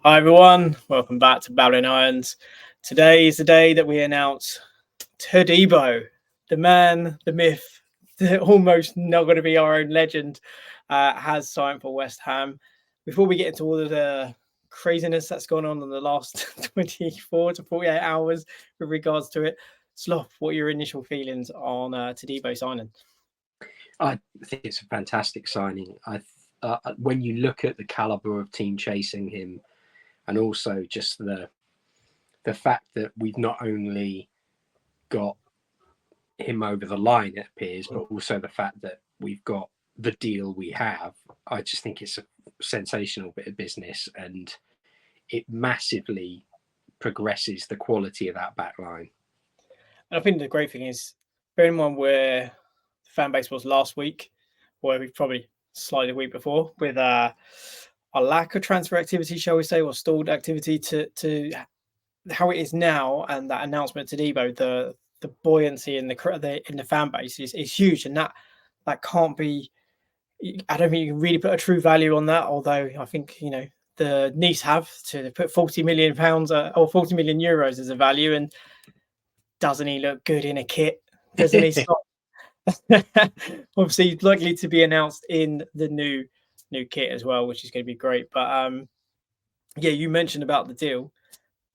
Hi everyone, welcome back to Battling Irons. Today is the day that we announce Todibo, the man, the myth, the almost not going to be our own legend, has signed for West Ham. Before we get into all of the craziness that's gone on in the last 24 to 48 hours with regards to it, Sloth, what are your initial feelings on Todibo signing? I think it's a fantastic signing. When you look at the caliber of team chasing him, and also just the fact that we've not only got him over the line, it appears, but also the fact that we've got the deal we have, I just think it's a sensational bit of business, and it massively progresses the quality of that back line. And I think the great thing is, bear in mind where the fan base was last week, or we probably slightly the week before, with a lack of transfer activity, shall we say, or stalled activity to how it is now, and that announcement to Debo, the buoyancy in the fan base is huge, and that can't be. I don't think you can really put a true value on that. Although I think the Nice have to put £40 million or 40 million euros as a value, and doesn't he look good in a kit? Doesn't he? Obviously, he's likely to be announced in the new kit as well, which is going to be great. But yeah, you mentioned about the deal.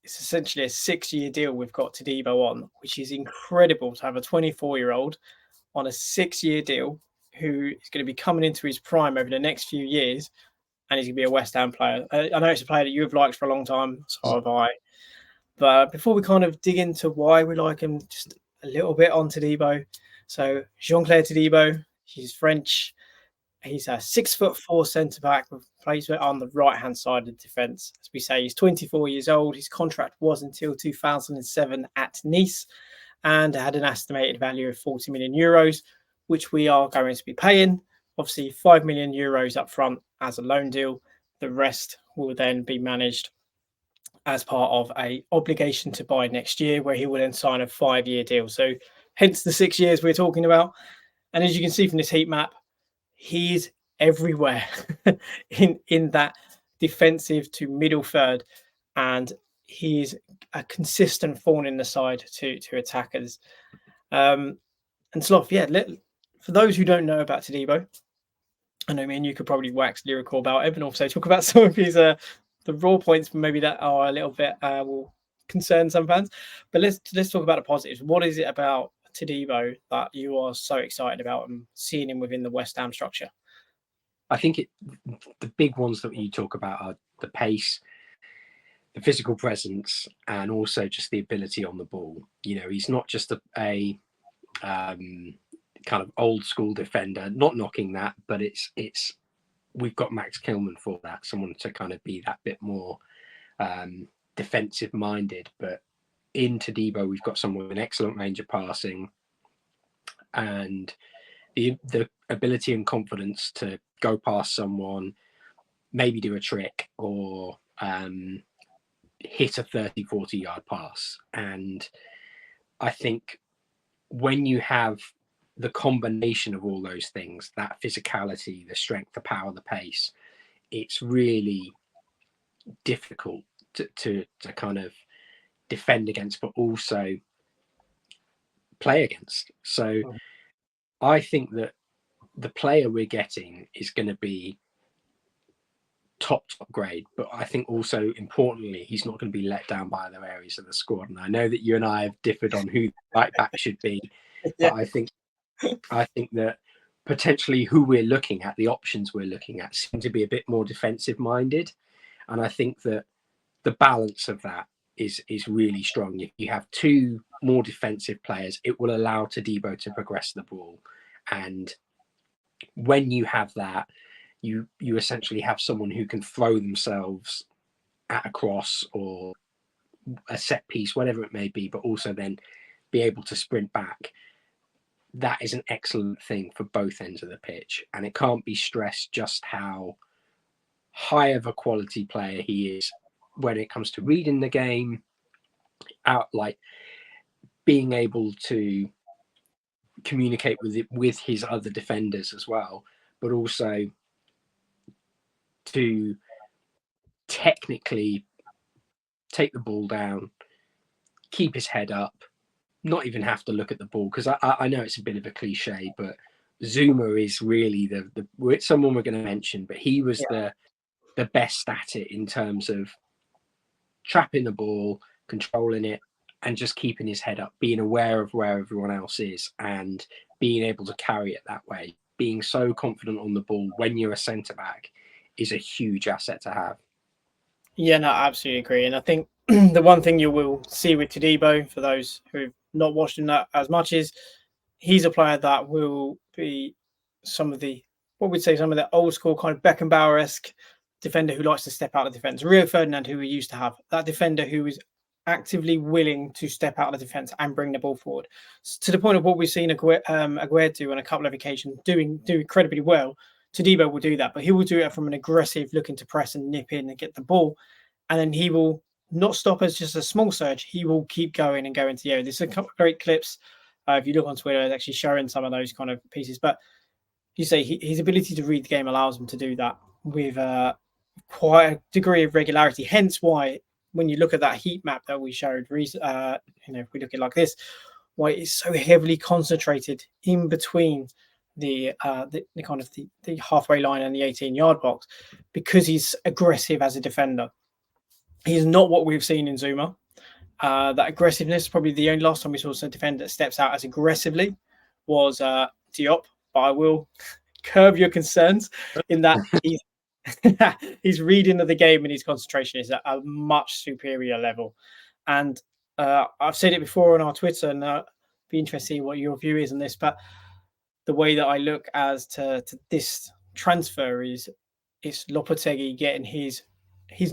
It's essentially a 6-year deal we've got Todibo on, which is incredible to have a 24-year-old on a 6-year deal who is going to be coming into his prime over the next few years, and he's going to be a West Ham player. I know it's a player that you've liked for a long time, so have I. But before we kind of dig into why we like him, just a little bit on Todibo. So Jean-Clair Todibo, he's French. He's a 6'4" centre back with plays on the right hand side of the defence. As we say, he's 24 years old. His contract was until 2007 at Nice and had an estimated value of 40 million euros, which we are going to be paying. Obviously, 5 million euros up front as a loan deal. The rest will then be managed as part of a obligation to buy next year, where he will then sign a 5-year deal. So hence the 6 years we're talking about. And as you can see from this heat map, he's everywhere in that defensive to middle third, and he's a consistent thorn in the side to attackers. And Sloth, for those who don't know about Todibo, I know, you could probably wax lyrical about it, and also talk about some of his the raw points maybe that are a little bit will concern some fans. But let's talk about the positives. What is it about Todibo that you are so excited about and seeing him within the West Ham structure? I think the big ones that you talk about are the pace, the physical presence, and also just the ability on the ball. He's not just a kind of old school defender, not knocking that, but it's we've got Max Kilman for that, someone to kind of be that bit more defensive minded. But in Todibo, we've got someone with an excellent range of passing and the ability and confidence to go past someone, maybe do a trick or hit a 30-40 yard pass. And I think when you have the combination of all those things, that physicality, the strength, the power, the pace, it's really difficult to kind of defend against, but also play against. So I think that the player we're getting is going to be top grade, but I think also importantly, he's not going to be let down by other areas of the squad. And I know that you and I have differed on who the right back should be, but I think that potentially who we're looking at, the options we're looking at, seem to be a bit more defensive minded. And I think that the balance of that is really strong. If you have two more defensive players, it will allow Todibo to progress the ball. And when you have that, you essentially have someone who can throw themselves at a cross or a set piece, whatever it may be, but also then be able to sprint back. That is an excellent thing for both ends of the pitch. And it can't be stressed just how high of a quality player he is when it comes to reading the game, out like being able to communicate with his other defenders as well, but also to technically take the ball down, keep his head up, not even have to look at the ball. Because I know it's a bit of a cliche, but Zuma is really someone we're going to mention, but he was the best at it in terms of trapping the ball, controlling it, and just keeping his head up, being aware of where everyone else is and being able to carry it that way. Being so confident on the ball when you're a centre-back is a huge asset to have. Yeah, no, I absolutely agree. And I think the one thing you will see with Todibo, for those who've not watched him that as much, is he's a player that will be some of the old school kind of Beckenbauer-esque defender who likes to step out of defence. Rio Ferdinand, who we used to have, that defender who is actively willing to step out of defence and bring the ball forward. To the point of what we've seen Aguerd do on a couple of occasions, do incredibly well. Todibo will do that, but he will do it from an aggressive, looking to press and nip in and get the ball. And then he will not stop as just a small surge. He will keep going and go into the area. There's a couple of great clips. If you look on Twitter, it's actually showing some of those kind of pieces. But you say his ability to read the game allows him to do that with quite a degree of regularity. Hence why, when you look at that heat map that we showed, if we look at it like this, why it's so heavily concentrated in between the kind of the halfway line and the 18-yard box, because he's aggressive as a defender. He's not what we've seen in Zuma. That aggressiveness, probably the only last time we saw a defender that steps out as aggressively was Diop. But I will curb your concerns in that his reading of the game and his concentration is at a much superior level. And I've said it before on our Twitter, and be interested to see what your view is on this. But the way that I look as to this transfer is it's Lopetegui getting his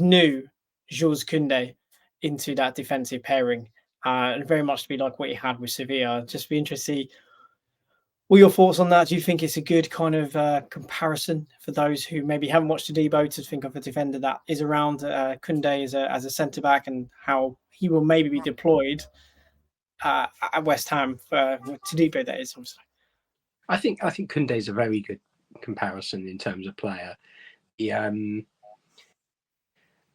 new Jules Koundé into that defensive pairing, and very much to be like what he had with Sevilla. Just be interested to see what your thoughts on that. Do you think it's a good kind of comparison for those who maybe haven't watched Todibo to think of a defender that is around Koundé as a centre back, and how he will maybe be deployed at West Ham for Todibo? That is, obviously. I think Koundé is a very good comparison in terms of player.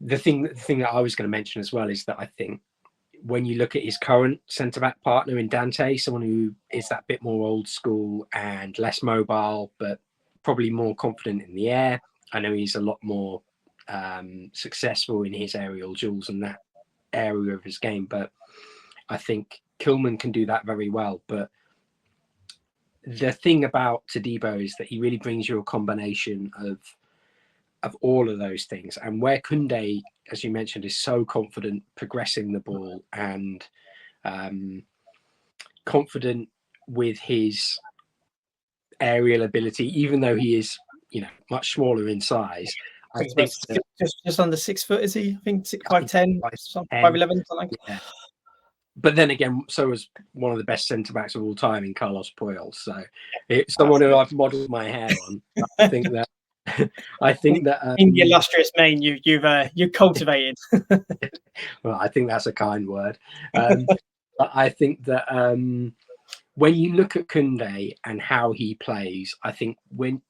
The thing that I was going to mention as well is that I think when you look at his current centre-back partner in Dante, someone who is that bit more old school and less mobile, but probably more confident in the air. I know he's a lot more successful in his aerial duels and that area of his game, but I think Kilman can do that very well. But the thing about Todibo is that he really brings you a combination of all of those things. And where Koundé, as you mentioned, is so confident progressing the ball and confident with his aerial ability, even though he is, much smaller in size. I think just under 6 foot, is he? I think 5'10", 5'11", something. Yeah. But then again, so was one of the best centre backs of all time in Carlos Puyol. So it's someone who I've modelled my hair on. I think that. In the illustrious mane you've cultivated. Well, I think that's a kind word. I think that when you look at Koundé and how he plays, I think when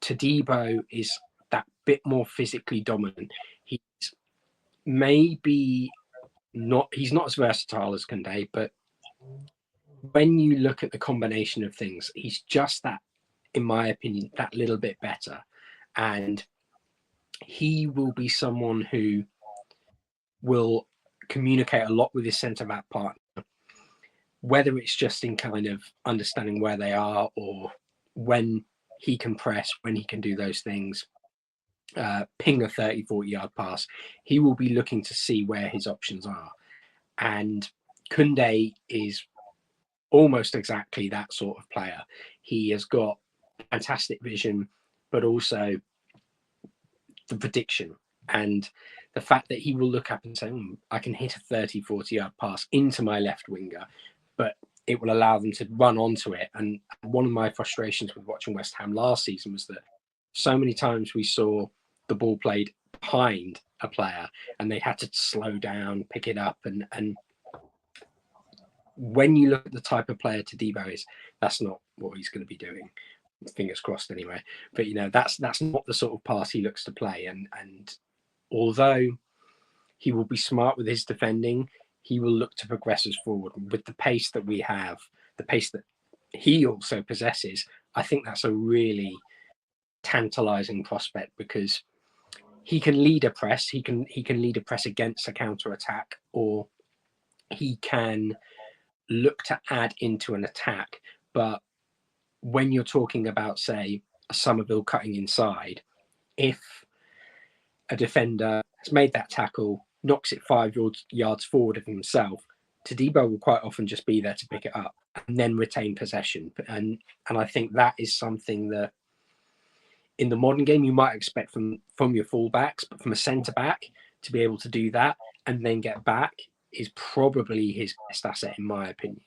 Todibo is that bit more physically dominant, he's maybe not. He's not as versatile as Koundé, but when you look at the combination of things, he's just that, in my opinion, that little bit better. And he will be someone who will communicate a lot with his centre-back partner, whether it's just in kind of understanding where they are or when he can press, when he can do those things, ping a 30, 40-yard pass. He will be looking to see where his options are. And Koundé is almost exactly that sort of player. He has got fantastic vision, but also the prediction and the fact that he will look up and say, I can hit a 30, 40-yard pass into my left winger, but it will allow them to run onto it. And one of my frustrations with watching West Ham last season was that so many times we saw the ball played behind a player and they had to slow down, pick it up. And when you look at the type of player Todibo is, that's not what he's going to be doing. Fingers crossed anyway. But, that's not the sort of pass he looks to play. And although he will be smart with his defending, he will look to progress us forward. With the pace that we have, the pace that he also possesses, I think that's a really tantalizing prospect, because he can lead a press, he can lead a press against a counter attack, or he can look to add into an attack. But when you're talking about, say, a Somerville cutting inside, if a defender has made that tackle, knocks it 5 yards forward of himself, Todibo will quite often just be there to pick it up and then retain possession. And I think that is something that in the modern game you might expect from your fullbacks, but from a centre back to be able to do that and then get back is probably his best asset, in my opinion.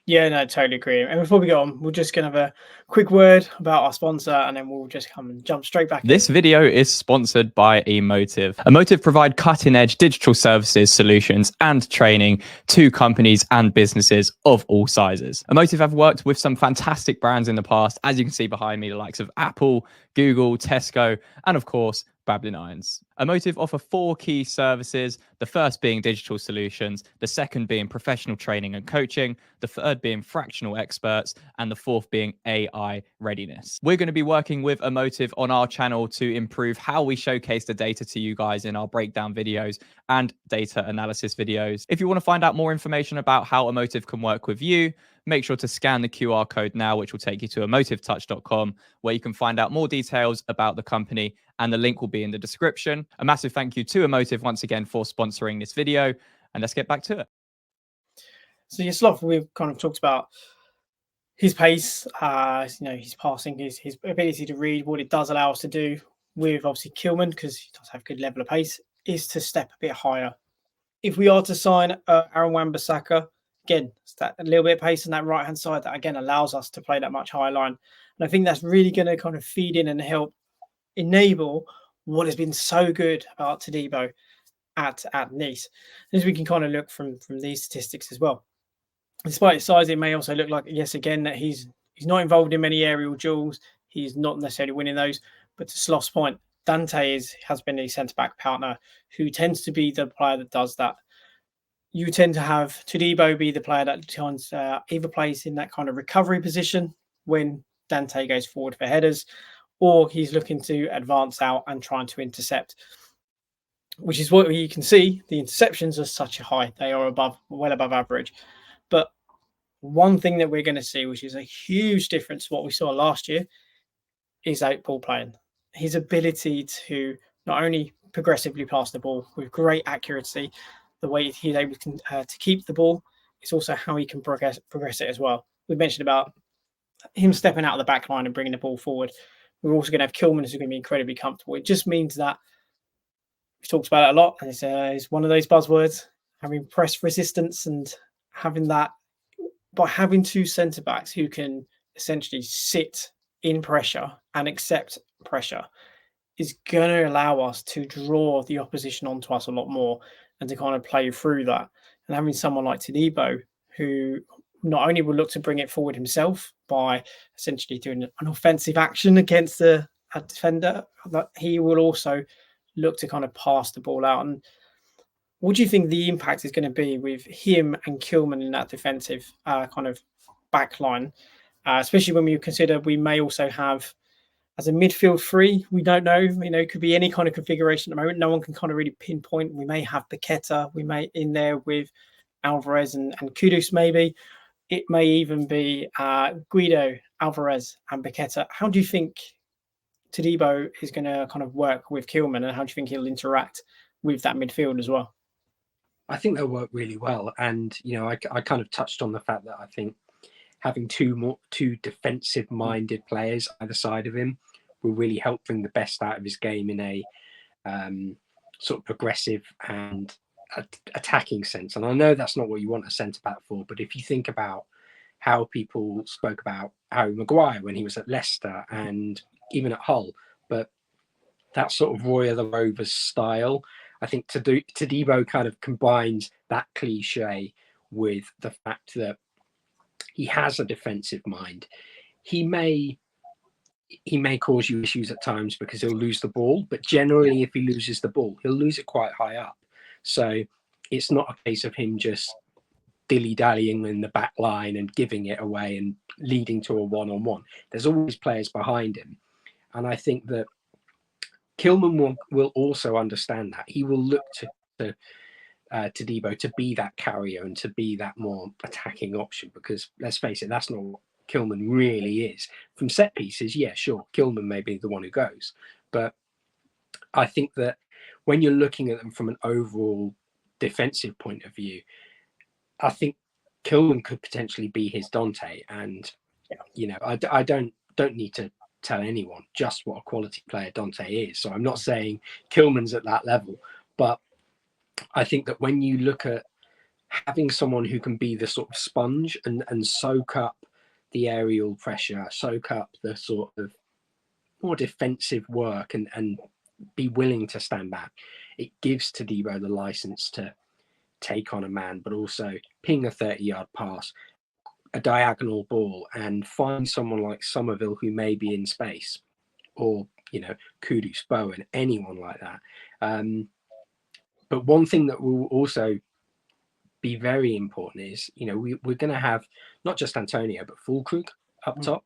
Yeah, no, totally agree. And before we go on, we're just going to have a quick word about our sponsor, and then we'll just come and jump straight back in. This video is sponsored by Emotive. Emotive provide cutting-edge digital services, solutions, and training to companies and businesses of all sizes. Emotive have worked with some fantastic brands in the past, as you can see behind me, the likes of Apple, Google, Tesco, and of course, Babylon Irons. Emotive offer 4 key services, the first being digital solutions, the second being professional training and coaching, the third being fractional experts, and the fourth being AI readiness. We're going to be working with Emotive on our channel to improve how we showcase the data to you guys in our breakdown videos and data analysis videos. If you want to find out more information about how Emotive can work with you, make sure to scan the QR code now, which will take you to emotivetouch.com, where you can find out more details about the company, and the link will be in the description. A massive thank you to Emotive once again for sponsoring this video, and let's get back to it. So your Sloth, we've kind of talked about his pace, his passing, his ability to read. What it does allow us to do with obviously Kilman, because he does have a good level of pace, is to step a bit higher. If we are to sign Aaron Wan-Bissaka, again, it's that a little bit of pace on that right-hand side that, again, allows us to play that much higher line. And I think that's really going to kind of feed in and help enable what has been so good about Todibo at Nice. As we can kind of look from these statistics as well. Despite his size, it may also look like, yes, again, that he's not involved in many aerial duels. He's not necessarily winning those. But to Sloth's point, Dante has been a centre-back partner who tends to be the player that does that. You tend to have Todibo be the player that either plays in that kind of recovery position when Dante goes forward for headers, or he's looking to advance out and trying to intercept, which is what you can see. The interceptions are such a high. They are well above average. But one thing that we're going to see, which is a huge difference to what we saw last year, is out ball playing. His ability to not only progressively pass the ball with great accuracy, the way he's able to keep the ball, it's also how he can progress it as well. We mentioned about him stepping out of the back line and bringing the ball forward. We're also going to have Kilman, who's going to be incredibly comfortable. It just means that we've talked about it a lot, and it's one of those buzzwords, having press resistance and having that. By having 2 centre backs who can essentially sit in pressure and accept pressure is going to allow us to draw the opposition onto us a lot more and to kind of play through that. And having someone like Todibo, who not only will look to bring it forward himself by essentially doing an offensive action against a defender, but he will also look to kind of pass the ball out. And what do you think the impact is going to be with him and Kilman in that defensive kind of back line, especially when we consider we may also have as a midfield 3? We don't know. It could be any kind of configuration at the moment. No one can kind of really pinpoint. We may have Paqueta. We may in there with Alvarez and Kudus maybe. It may even be Guido, Alvarez and Paqueta. How do you think Todibo is going to kind of work with Kilman, and how do you think he'll interact with that midfield as well? I think they'll work really well. And, I kind of touched on the fact that I think having two defensive-minded players either side of him will really help bring the best out of his game in a sort of progressive and attacking sense. And I know that's not what you want a centre-back for, but if you think about how people spoke about Harry Maguire when he was at Leicester and even at Hull, but that sort of Roy of the Rovers style, I think Todibo kind of combines that cliche with the fact that he has a defensive mind. He may he may cause you issues at times because he'll lose the ball, but generally if he loses the ball, he'll lose it quite high up. So it's not a case of him just dilly-dallying in the back line and giving it away and leading to a one-on-one. There's always players behind him. And I think that Kilman will also understand that. He will look to Todibo to be that carrier and to be that more attacking option, because let's face it, that's not what Kilman really is. From set pieces, yeah, sure, Kilman may be the one who goes. But I think that when you're looking at them from an overall defensive point of view, I think Kilman could potentially be his Dante. And, you know, I don't need to tell anyone just what a quality player Dante is. So I'm not saying Kilman's at that level, but I think that when you look at having someone who can be the sort of sponge and soak up the aerial pressure, soak up the sort of more defensive work and be willing to stand back, it gives Todibo the license to take on a man, but also ping a 30-yard pass, a diagonal ball, and find someone like Somerville who may be in space, or, you know, Kudus, Bowen, anyone like that. But one thing that will also be very important is, you know, we're going to have not just Antonio, but Fulkrug up top,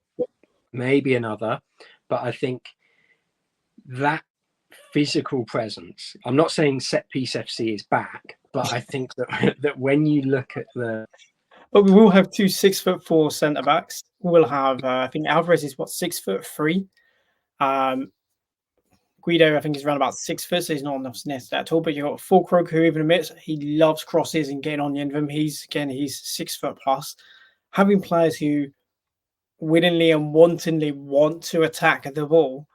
maybe another. But I think that physical presence, I'm not saying set piece FC is back, but I think that when you look at but we will have 2 6'4" centre backs. We'll have, I think Alvarez is 6'3". Guido, I think, is around about 6 foot, so he's not enough nest at all. But you've got Fulkrug, who even admits he loves crosses and getting on the end of them. He's 6 foot plus. Having players who willingly and wantonly want to attack the ball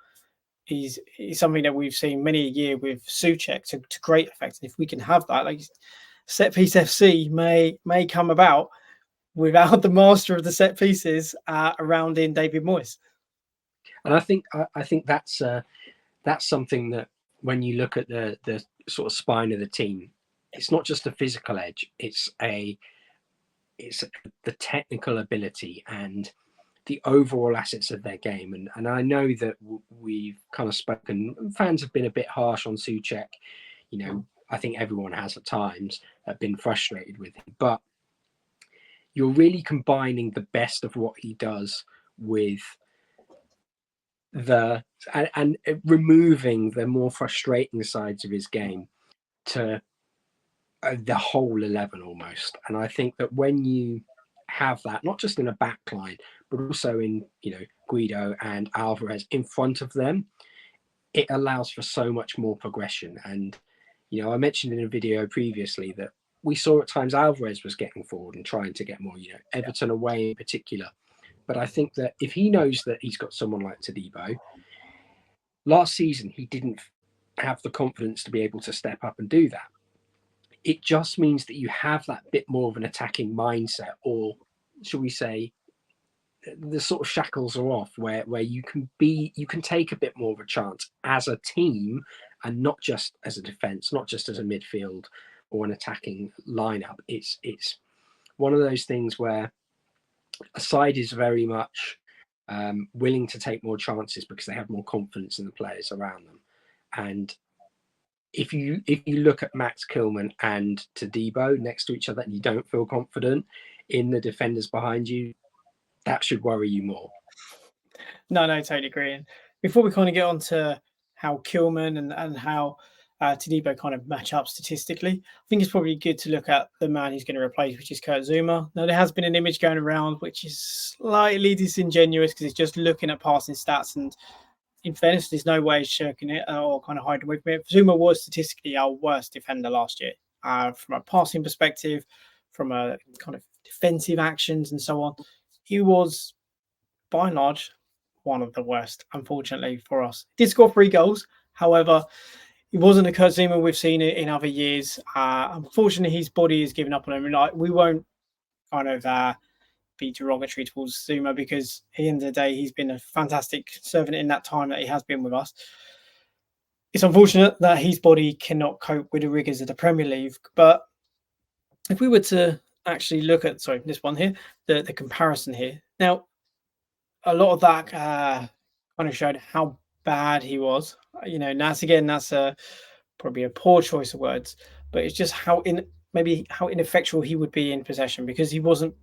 is something that we've seen many a year with Souček to great effect. And if we can have that, like set piece FC may come about without the master of the set pieces around in David Moyes. And I think that's something that when you look at the sort of spine of the team, it's not just a physical edge, it's the technical ability and the overall assets of their game. And I know that we've kind of spoken, fans have been a bit harsh on Souček. You know, I think everyone has at times been frustrated with him, but you're really combining the best of what he does with and removing the more frustrating sides of his game to the whole 11 almost. And I think that when you have that, not just in a back line, but also in, you know, Guido and Alvarez in front of them, it allows for so much more progression. And, you know, I mentioned in a video previously that we saw at times Alvarez was getting forward and trying to get more, you know, Everton away in particular. But I think that if he knows that he's got someone like Todibo, last season he didn't have the confidence to be able to step up and do that. It just means that you have that bit more of an attacking mindset, or shall we say, the sort of shackles are off, where you can take a bit more of a chance as a team, and not just as a defense, not just as a midfield or an attacking lineup. It's one of those things where a side is very much willing to take more chances because they have more confidence in the players around them. And if you look at Max Kilman and Todibo next to each other and you don't feel confident in the defenders behind you, that should worry you more. No, totally agree. And before we kind of get on to how Kilman and how Todibo kind of match up statistically, I think it's probably good to look at the man he's going to replace, which is Kurt Zouma. Now, there has been an image going around which is slightly disingenuous because it's just looking at passing stats, and in fairness, there's no way shirking it or kind of hiding away from it. Zouma was statistically our worst defender last year, from a passing perspective, from a kind of defensive actions and so on. He was, by and large, one of the worst, unfortunately, for us. He did score 3 goals. However, it wasn't a Kurt Zouma we've seen it in other years. Unfortunately, his body is giving up on him. Like, we won't kind of be derogatory towards Zouma, because at the end of the day, he's been a fantastic servant in that time that he has been with us. It's unfortunate that his body cannot cope with the rigours of the Premier League. But if we were to actually look at, this one here, the comparison here. Now, a lot of that kind of showed how bad he was. And that's probably a poor choice of words, but it's just how ineffectual he would be in possession, because he wasn't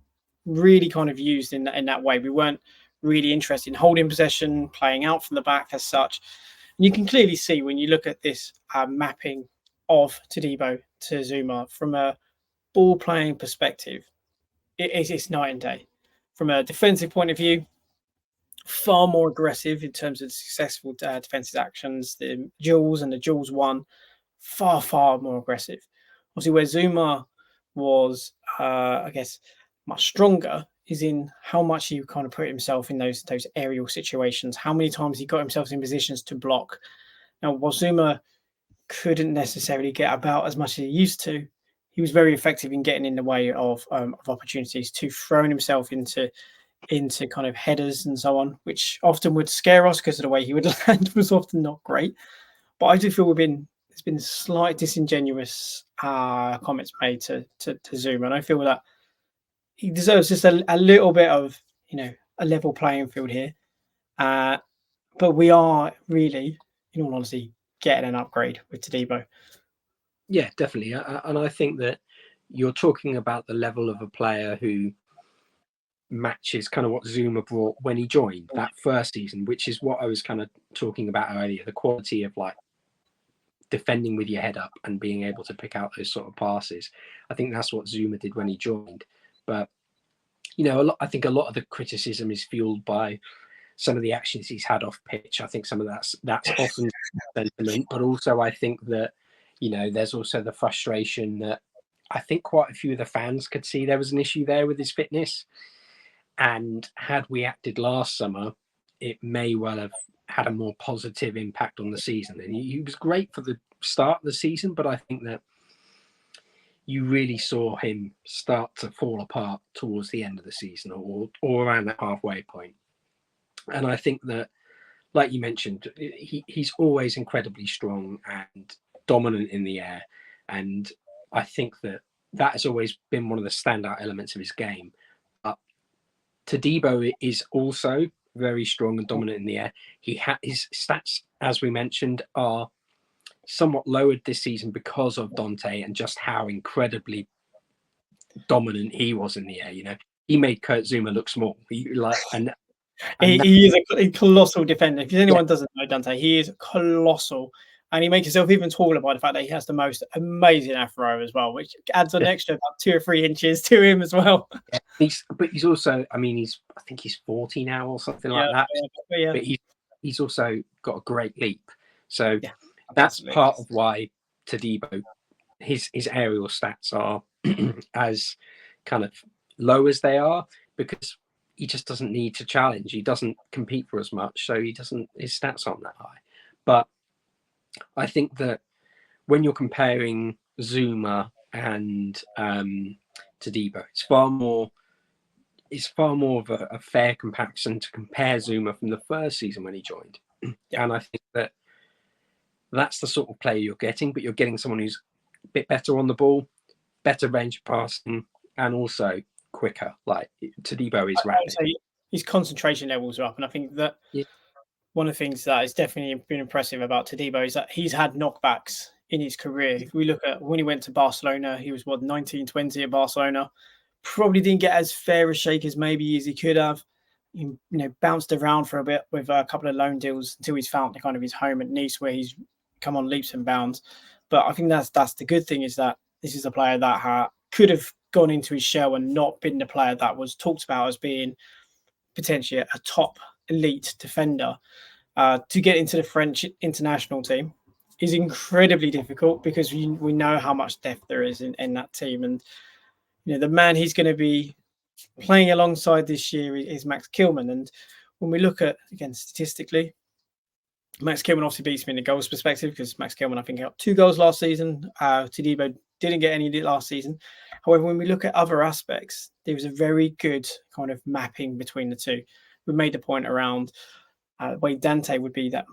really kind of used in that way. We weren't really interested in holding possession, playing out from the back as such. And you can clearly see when you look at this mapping of Todibo to Zuma from a ball playing perspective, it's night and day. From a defensive point of view, far more aggressive in terms of successful defensive actions. The duels and the duels won, far more aggressive. Obviously, where Zuma was, I guess, much stronger is in how much he kind of put himself in those aerial situations, how many times he got himself in positions to block. Now, while Zuma couldn't necessarily get about as much as he used to, he was very effective in getting in the way of opportunities, to throwing himself into kind of headers and so on, which often would scare us because of the way he would land was often not great. But I do feel there's been slight disingenuous comments made to Zuma, and I feel that he deserves just a little bit of a level playing field here. But we are really, in all honesty, getting an upgrade with Todibo. Yeah, definitely. And I think that you're talking about the level of a player who matches kind of what Zuma brought when he joined that first season, which is what I was kind of talking about earlier, the quality of like defending with your head up and being able to pick out those sort of passes. I think that's what Zuma did when he joined. But, I think a lot of the criticism is fueled by some of the actions he's had off pitch. I think some of that's often sentiment, but also I think that, there's also the frustration that I think quite a few of the fans could see there was an issue there with his fitness. And had we acted last summer, it may well have had a more positive impact on the season. And he was great for the start of the season, but I think that you really saw him start to fall apart towards the end of the season or around that halfway point. And I think that, like you mentioned, he's always incredibly strong and dominant in the air. And I think that has always been one of the standout elements of his game. But Todibo is also very strong and dominant in the air. His stats, as we mentioned, are somewhat lowered this season because of Dante and just how incredibly dominant he was in the air. He made Kurt Zuma look small. He is a colossal defender. If anyone doesn't know Dante, he is colossal. And he makes himself even taller by the fact that he has the most amazing afro as well, which adds an extra about 2 or 3 inches to him as well. Yeah. But he's also, I think he's 40 now or something like that. Yeah. But he's also got a great leap. So that's part of why Todibo, his aerial stats are as kind of low as they are, because he just doesn't need to challenge. He doesn't compete for as much, so his stats aren't that high. But I think that when you're comparing Zuma and Todibo, it's far more of a fair comparison to compare Zuma from the first season when he joined. And I think that that's the sort of player you're getting, but you're getting someone who's a bit better on the ball, better range of passing, and also quicker. Like Todibo is rapid. His concentration levels are up, and I think that one of the things that has definitely been impressive about Todibo is that he's had knockbacks in his career. If we look at when he went to Barcelona, he was 19-20 at Barcelona. Probably didn't get as fair a shake as maybe as he could have. He, bounced around for a bit with a couple of loan deals until he's found kind of his home at Nice, where he's come on leaps and bounds. But I think that's the good thing, is that this is a player that could have gone into his shell and not been the player that was talked about as being potentially a top elite defender. To get into the French international team is incredibly difficult, because we know how much depth there is in that team. And the man he's going to be playing alongside this year is Max Kilman. And when we look at, again, statistically, Max Kilman obviously beats me in the goals perspective, because Max Kilman, I think, got 2 goals last season. Todibo didn't get any last season. However, when we look at other aspects, there was a very good kind of mapping between the two. We made the point around way Dante would be that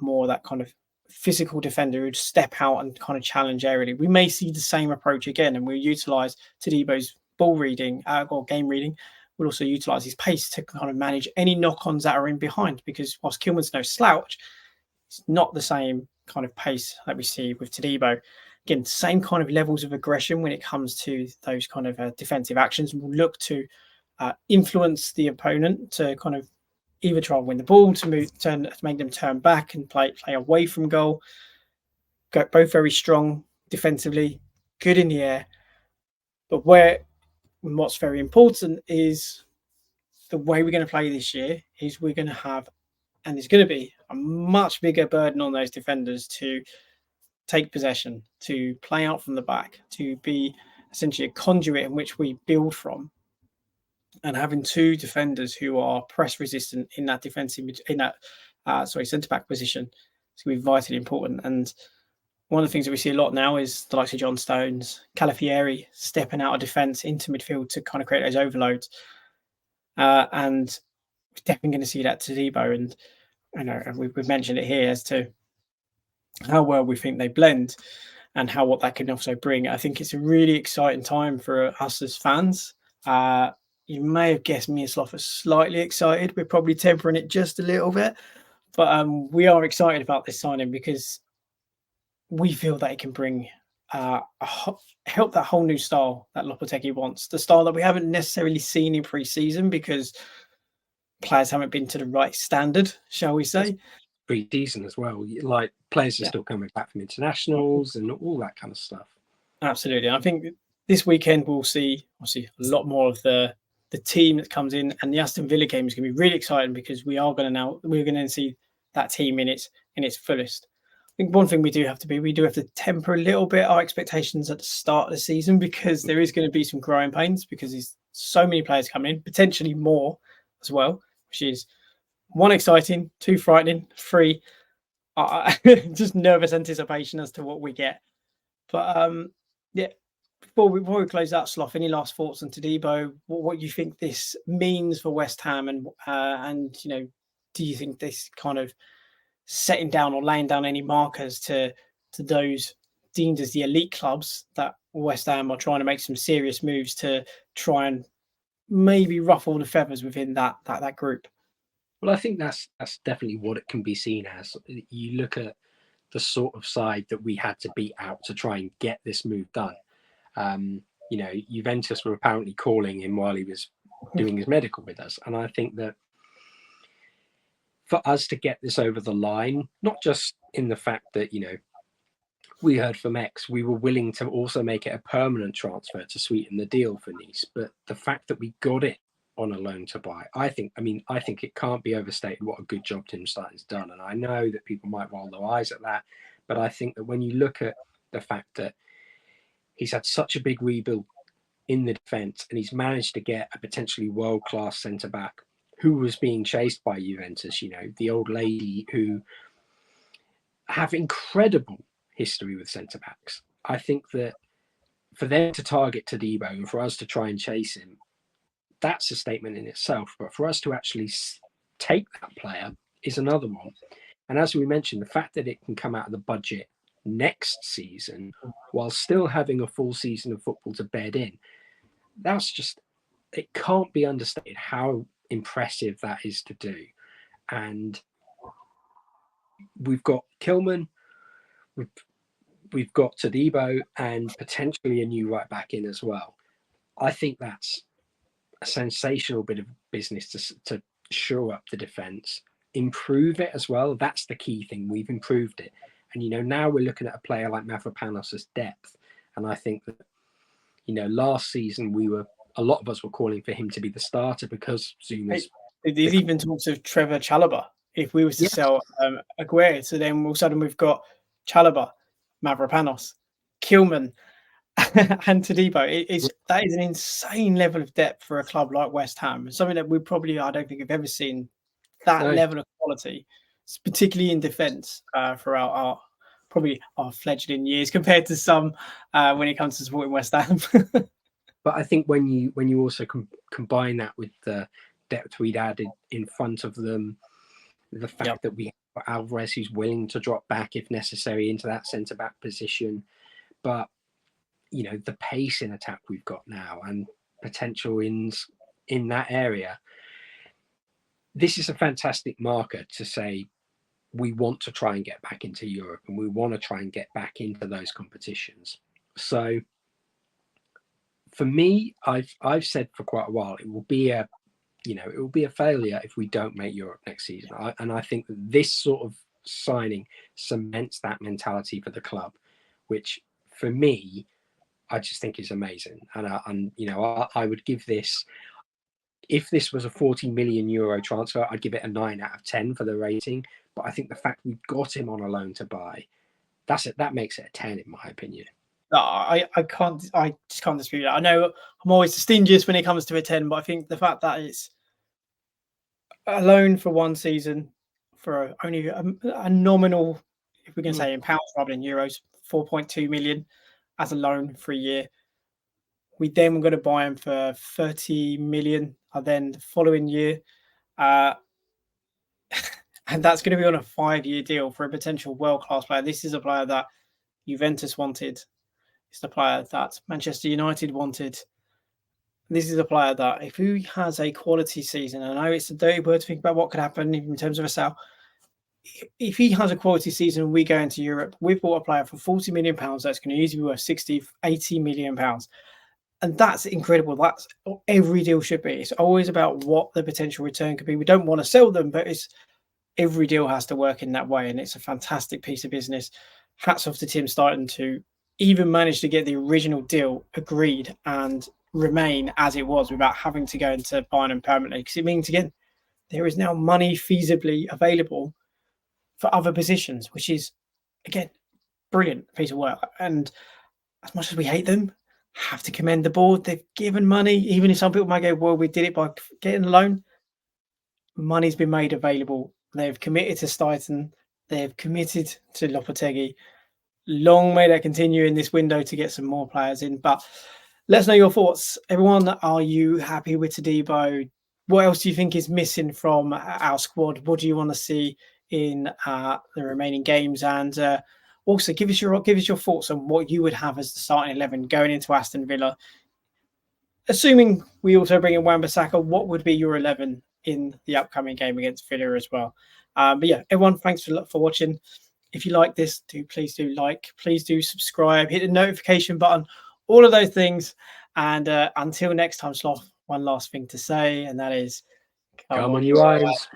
kind of physical defender who'd step out and kind of challenge aerially. We may see the same approach again, and we'll utilise Todibo's ball reading or game reading will also utilise his pace to kind of manage any knock-ons that are in behind, because whilst Kilman's no slouch, it's not the same kind of pace that we see with Todibo. Again, same kind of levels of aggression when it comes to those kind of defensive actions. We'll look to influence the opponent to kind of either try and win the ball, to make them turn back and play away from goal. Both very strong defensively, good in the air. But what's very important is the way we're going to play this year is we're going to have, and there's going to be a much bigger burden on those defenders to take possession, to play out from the back, to be essentially a conduit in which we build from. And having two defenders who are press resistant in that centre back position is going to be vitally important. And one of the things that we see a lot now is the likes of John Stones, Calafieri stepping out of defence into midfield to kind of create those overloads. And we're definitely going to see that Todibo, and we've mentioned it here as to how well we think they blend and what that can also bring. I think it's a really exciting time for us as fans. You may have guessed me and Sloth are slightly excited. We're probably tempering it just a little bit, but we are excited about this signing because we feel that it can bring help that whole new style that Lopetegui wants, the style that we haven't necessarily seen in pre-season because players haven't been to the right standard, shall we say. Pre-season as well, like players are still coming back from internationals and all that kind of stuff. Absolutely. I think this weekend we'll see a lot more of the team that comes in, and the Aston Villa game is going to be really exciting because we're going to see that team in its fullest. I think one thing we do have to temper a little bit our expectations at the start of the season, because there is going to be some growing pains because there's so many players coming in, potentially more as well, which is 1, exciting, 2, frightening, 3, just nervous anticipation as to what we get. But before we close out, Sloth, any last thoughts on Todibo? What you think this means for West Ham, and do you think this kind of setting down or laying down any markers to those deemed as the elite clubs that West Ham are trying to make some serious moves to try and maybe ruffle the feathers within that group? Well, I think that's definitely what it can be seen as. You look at the sort of side that we had to beat out to try and get this move done. Juventus were apparently calling him while he was doing his medical with us. And I think that for us to get this over the line, not just in the fact that, we heard from X, we were willing to also make it a permanent transfer to sweeten the deal for Nice. But the fact that we got it on a loan to buy, I think it can't be overstated what a good job Tim Steidten's done. And I know that people might roll their eyes at that, but I think that when you look at the fact that he's had such a big rebuild in the defence and he's managed to get a potentially world-class centre-back who was being chased by Juventus, the old lady who have incredible history with centre-backs. I think that for them to target Todibo and for us to try and chase him, that's a statement in itself. But for us to actually take that player is another one. And as we mentioned, the fact that it can come out of the budget next season while still having a full season of football to bed in, it can't be understated how impressive that is to do. And we've got Kilman, we've got Todibo, and potentially a new right back in as well. I think that's a sensational bit of business to shore up the defence, improve it as well. That's the key thing. We've improved it. And, now we're looking at a player like Mavropanos' depth. And I think that, last season a lot of us were calling for him to be the starter because Zuma's... There's even talks of Trevor Chalobah if we were to sell Aguirre. So then all of a sudden we've got Chalobah, Mavropanos, Kilman, and Todibo. That is an insane level of depth for a club like West Ham. Something that I don't think I've ever seen that level of quality, particularly in defence throughout our fledgling years compared to some when it comes to supporting West Ham. But I think when you also combine that with the depth we'd added in front of them, the fact that we have Alvarez who's willing to drop back if necessary into that centre-back position, but the pace in attack we've got now and potential in in that area, this is a fantastic marker to say we want to try and get back into Europe and we want to try and get back into those competitions. So for me, I've said for quite a while, it will be a failure if we don't make Europe next season. And I think that this sort of signing cements that mentality for the club, which for me, I just think is amazing. And I would give this, if this was a 40 million euro transfer, I'd give it a 9 out of 10 for the rating. But I think the fact we got him on a loan to buy, that makes it a 10 in my opinion. I just can't dispute that. I know I'm always the stingiest when it comes to a 10, but I think the fact that it's a loan for one season for only a nominal, if we can say in pounds rather than euros, 4.2 million as a loan for a year. We then going to buy him for 30 million, and then the following year, and that's going to be on a 5-year deal for a potential world-class player. This is a player that Juventus wanted. It's the player that Manchester United wanted. This is a player that, if he has a quality season, I know it's a dirty word to think about what could happen in terms of a sale. If he has a quality season and we go into Europe, we've bought a player for £40 million that's going to easily be worth 60, 80 million pounds. And that's incredible. That's every deal should be. It's always about what the potential return could be. We don't want to sell them, but every deal has to work in that way. And it's a fantastic piece of business. Hats off to Tim Starton to even manage to get the original deal agreed and remain as it was without having to go into Bayern permanently. Because it means, again, there is now money feasibly available for other positions, which is, again, brilliant piece of work. And as much as we hate them, have to commend the board. They've given money, even if some people might go, well, we did it by getting a loan. Money's been made available. They've committed to Stuyton. They've committed to Lopetegui. Long may that continue in this window to get some more players in. But let's know your thoughts. Everyone, are you happy with Todibo? What else do you think is missing from our squad? What do you want to see in the remaining games? And also give us your thoughts on what you would have as the starting 11 going into Aston Villa. Assuming we also bring in Wan-Bissaka, what would be your 11 in the upcoming game against Villa as well? But yeah, everyone, thanks for watching. If you like this, please do like, please do subscribe, hit the notification button, all of those things. And until next time, Sloth, one last thing to say, and that is, come on, you Irons.